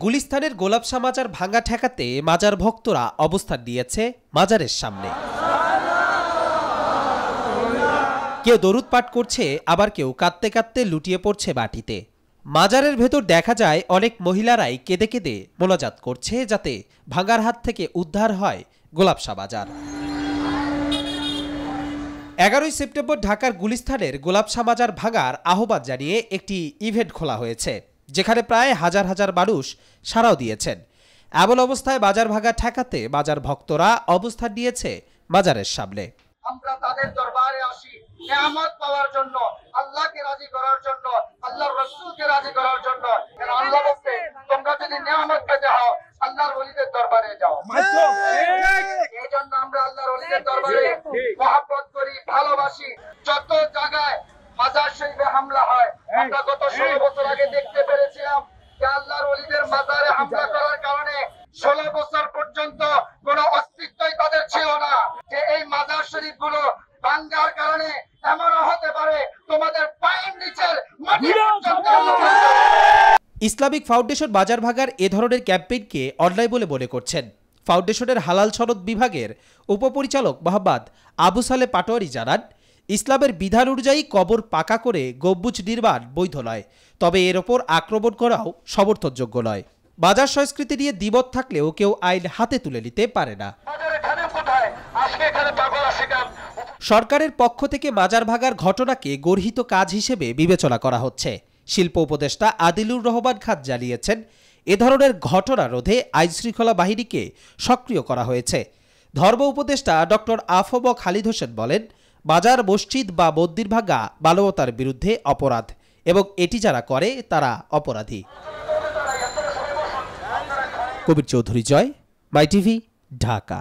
গুলিস্তানের গোলাপশাহ মাজার ভাঙা ঠেকাতে মাজার ভক্তরা অবস্থান নিয়েছে মাজারের সামনে। কেউ দরুদ পাঠ করছে, আবার কেউ কাঁদতে কাঁদতে লুটিয়ে পড়ছে মাটিতে। মাজারের ভেতর দেখা যায় অনেক মহিলারাই কেঁদে কেঁদে মোনাজাত করছে যাতে ভাঙার হাত থেকে উদ্ধার হয় গোলাপশাহ মাজার। 11 সেপ্টেম্বর ঢাকার গুলিস্তানের গোলাপশাহ মাজার ভাঙার আহ্বান জানিয়ে একটি ইভেন্ট খোলা হয়েছে, যেখানে প্রায় হাজার হাজার মানুষ সাড়াও দিয়েছেন। এমন অবস্থায় বাজার ভাঙা ঠেকাতে বাজার ভক্তরা অবস্থান নিয়েছে মাজারের সামনে। আমরা তাদের দরবারে আসি নিয়ামত পাওয়ার জন্য, আল্লাহকে রাজি করার জন্য, আল্লাহর রাসূলকে রাজি করার জন্য। আল্লাহ বলছে, তোমরা যদি নিয়ামত পেতে হও আল্লাহর ওলিদের দরবারে যাও। এই জন্য আমরা আল্লাহর ওলিদের দরবারে মহব্বত করি, ভালোবাসি। যত জায়গায় মাজার শরীফে হামলা হয়, আমরা গত 16 বছর আগে দেখতে পেরেছিলাম যে আল্লাহর ওলিদের মাজারে হামলা করার কারণে 16 বছর পর্যন্ত কোনো অস্তিত্বই তাদের ছিল না। যে এই মাজার শরীফগুলো ভাঙার কারণে এমনও হতে পারে তোমাদের পায়ের নিচের মাটি পর্যন্ত। ইসলামিক ফাউন্ডেশন বাজার ভাঙার এ ধরনের ক্যাম্পেইনকে অন্যায় বলে মনে করছেন। ফাউন্ডেশনের হালাল সনদ বিভাগের উপপরিচালক মোহাম্মদ আবু সালে পাটোয়ারি জানান, ইসলামের বিধান অনুযায়ী কবর পাকা করে গম্বুজ নির্মাণ বৈধ নয়, তবে এর ওপর আক্রমণ করাও সমর্থনযোগ্য নয়। বাজার সংস্কৃতি নিয়ে দ্বিমত থাকলেও কেউ আইন হাতে তুলে নিতে পারে না। সরকারের পক্ষ থেকে মাজার ভাঙার ঘটনাকে গর্হিত কাজ হিসেবে বিবেচনা করা হচ্ছে। শিল্প উপদেষ্টা আদিলুর রহমান খান জানিয়েছেন, এ ধরনের ঘটনা রোধে আইনশৃঙ্খলা বাহিনীকে সক্রিয় করা হয়েছে। ধর্ম উপদেষ্টা ডক্টর আফম খালিদ হোসেন বলেন, মাজার, মসজিদ বা মন্দির ভাঙা মানবতার বিরুদ্ধে অপরাধ এবং এটি যারা করে তারা অপরাধী। কবির চৌধুরী জয়, মাই টিভি, ঢাকা।